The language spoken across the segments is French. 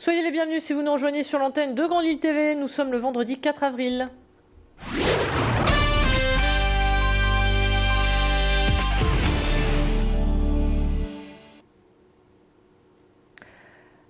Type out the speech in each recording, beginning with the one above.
Soyez les bienvenus si vous nous rejoignez sur l'antenne de Grand Lille TV. Nous sommes le vendredi 4 avril.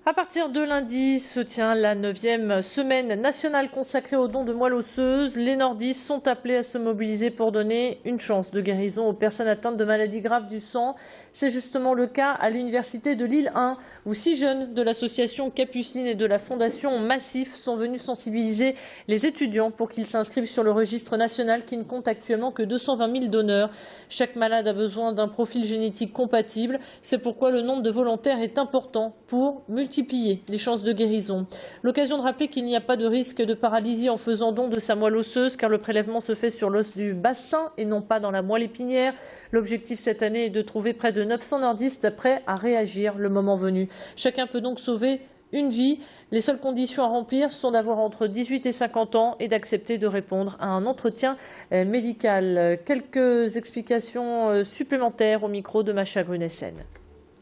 À partir de lundi se tient la 9e semaine nationale consacrée aux dons de moelle osseuse. Les nordistes sont appelés à se mobiliser pour donner une chance de guérison aux personnes atteintes de maladies graves du sang. C'est justement le cas à l'université de Lille 1, où 6 jeunes de l'association Capucine et de la fondation Massif sont venus sensibiliser les étudiants pour qu'ils s'inscrivent sur le registre national qui ne compte actuellement que 220 000 donneurs. Chaque malade a besoin d'un profil génétique compatible. C'est pourquoi le nombre de volontaires est important pour multiplier les chances de guérison. L'occasion de rappeler qu'il n'y a pas de risque de paralysie en faisant don de sa moelle osseuse car le prélèvement se fait sur l'os du bassin et non pas dans la moelle épinière. L'objectif cette année est de trouver près de 900 nordistes prêts à réagir le moment venu. Chacun peut donc sauver une vie. Les seules conditions à remplir sont d'avoir entre 18 et 50 ans et d'accepter de répondre à un entretien médical. Quelques explications supplémentaires au micro de Macha Grunessen.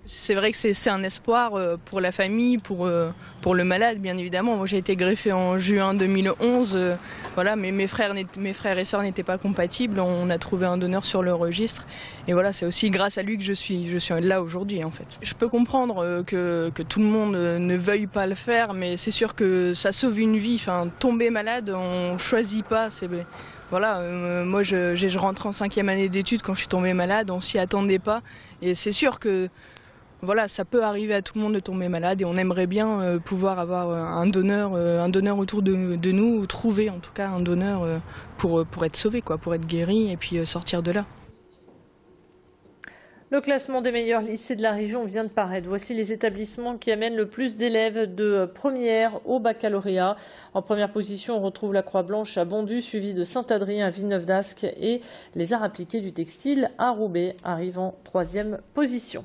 C'est vrai que c'est un espoir pour la famille, pour le malade, bien évidemment. Moi, j'ai été greffée en juin 2011. Voilà, mais mes frères et sœurs n'étaient pas compatibles. On a trouvé un donneur sur le registre. Et voilà, c'est aussi grâce à lui que je suis là aujourd'hui, en fait. Je peux comprendre que tout le monde ne veuille pas le faire, mais c'est sûr que ça sauve une vie. Enfin, tomber malade, on ne choisit pas. Voilà, moi, je rentrais en 5e année d'études quand je suis tombée malade. On s'y attendait pas. Et c'est sûr que voilà, ça peut arriver à tout le monde de tomber malade et on aimerait bien pouvoir avoir un donneur autour de nous, ou trouver en tout cas un donneur pour être sauvé, pour être guéri et puis sortir de là. Le classement des meilleurs lycées de la région vient de paraître. Voici les établissements qui amènent le plus d'élèves de première au baccalauréat. En première position, on retrouve la Croix-Blanche à Bondu, suivi de Saint-Adrien à Villeneuve-d'Ascq et les arts appliqués du textile à Roubaix arrivent en 3e position.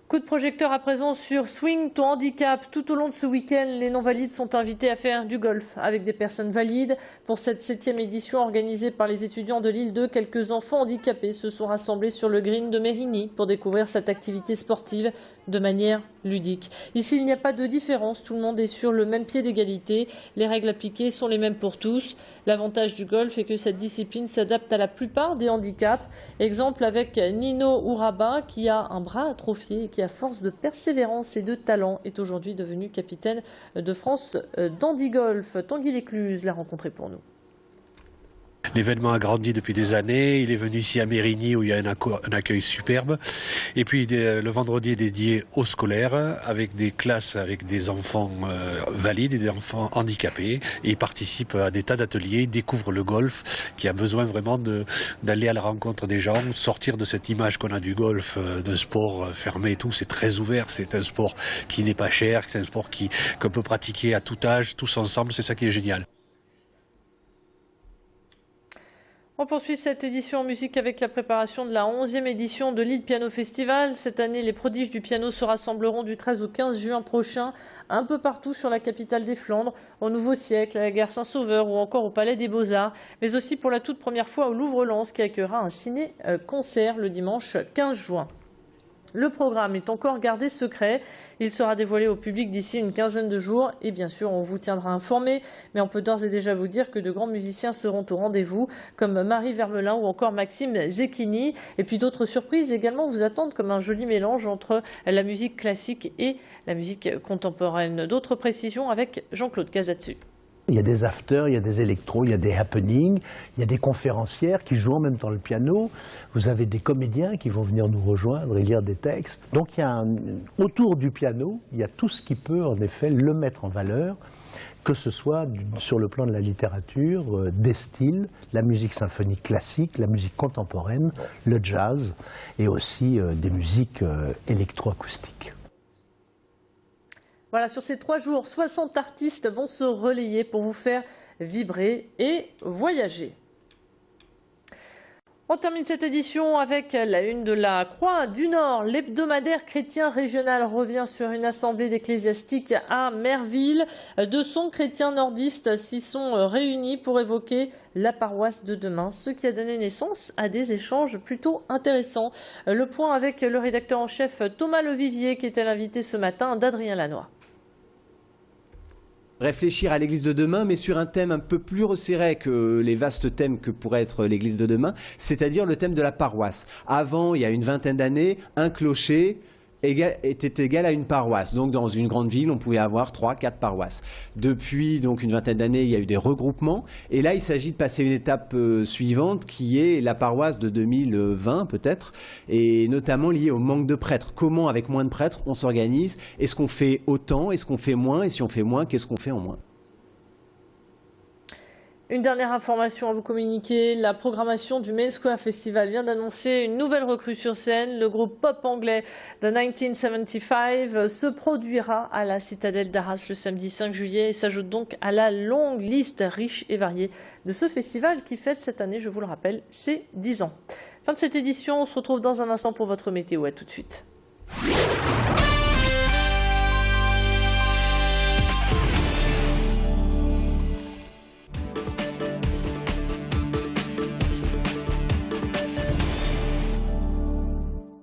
Coup de projecteur à présent sur Swing ton handicap. Tout au long de ce week-end, les non-valides sont invités à faire du golf avec des personnes valides. Pour cette 7e édition organisée par les étudiants de Lille 2, quelques enfants handicapés se sont rassemblés sur le green de Mérigny pour découvrir cette activité sportive de manière ludique. Ici, il n'y a pas de différence. Tout le monde est sur le même pied d'égalité. Les règles appliquées sont les mêmes pour tous. L'avantage du golf est que cette discipline s'adapte à la plupart des handicaps. Exemple avec Nino Ouraba qui a un bras atrophié et qui, à force de persévérance et de talent, est aujourd'hui devenu capitaine de France d'handigolf. Tanguy Lécluse l'a rencontré pour nous. L'événement a grandi depuis des années. Il est venu ici à Mérigny où il y a un accueil superbe. Et puis le vendredi est dédié aux scolaires avec des classes avec des enfants valides et des enfants handicapés. Et ils participent à des tas d'ateliers, ils découvrent le golf qui a besoin vraiment d'aller à la rencontre des gens, sortir de cette image qu'on a du golf, d'un sport fermé et tout. C'est très ouvert, c'est un sport qui n'est pas cher, c'est un sport qu'on peut pratiquer à tout âge, tous ensemble, c'est ça qui est génial. On poursuit cette édition en musique avec la préparation de la 11e édition de Lille Piano Festival. Cette année, les prodiges du piano se rassembleront du 13 au 15 juin prochain, un peu partout sur la capitale des Flandres, au Nouveau Siècle, à la gare Saint-Sauveur ou encore au Palais des Beaux-Arts, mais aussi pour la toute première fois au Louvre-Lens qui accueillera un ciné-concert le dimanche 15 juin. Le programme est encore gardé secret. Il sera dévoilé au public d'ici une quinzaine de jours. Et bien sûr, on vous tiendra informé. Mais on peut d'ores et déjà vous dire que de grands musiciens seront au rendez-vous, comme Marie Vermelin ou encore Maxime Zecchini. Et puis d'autres surprises également vous attendent, comme un joli mélange entre la musique classique et la musique contemporaine. D'autres précisions avec Jean-Claude Casatsu. Il y a des afters, il y a des électros, il y a des happenings, il y a des conférencières qui jouent en même temps le piano. Vous avez des comédiens qui vont venir nous rejoindre et lire des textes. Donc il y a autour du piano, il y a tout ce qui peut en effet le mettre en valeur, que ce soit sur le plan de la littérature, des styles, la musique symphonique classique, la musique contemporaine, le jazz et aussi des musiques électroacoustiques. Voilà, sur ces 3 jours, 60 artistes vont se relayer pour vous faire vibrer et voyager. On termine cette édition avec la une de la Croix du Nord. L'hebdomadaire chrétien régional revient sur une assemblée d'ecclésiastiques à Merville. 200 chrétiens nordistes s'y sont réunis pour évoquer la paroisse de demain, ce qui a donné naissance à des échanges plutôt intéressants. Le point avec le rédacteur en chef Thomas Levivier qui était l'invité ce matin d'Adrien Lannoy. Réfléchir à l'église de demain, mais sur un thème un peu plus resserré que les vastes thèmes que pourrait être l'église de demain, c'est-à-dire le thème de la paroisse. Avant, il y a une vingtaine d'années, un clocher était égal à une paroisse. Donc dans une grande ville, on pouvait avoir 3-4 paroisses. Depuis donc une vingtaine d'années, il y a eu des regroupements. Et là, il s'agit de passer une étape suivante, qui est la paroisse de 2020 peut-être, et notamment liée au manque de prêtres. Comment, avec moins de prêtres, on s'organise? Est-ce qu'on fait autant? Est-ce qu'on fait moins? Et si on fait moins, qu'est-ce qu'on fait en moins? Une dernière information à vous communiquer, la programmation du Main Square Festival vient d'annoncer une nouvelle recrue sur scène. Le groupe pop anglais The 1975 se produira à la Citadelle d'Arras le samedi 5 juillet et s'ajoute donc à la longue liste riche et variée de ce festival qui fête cette année, je vous le rappelle, ses 10 ans. Fin de cette édition, on se retrouve dans un instant pour votre météo. À tout de suite.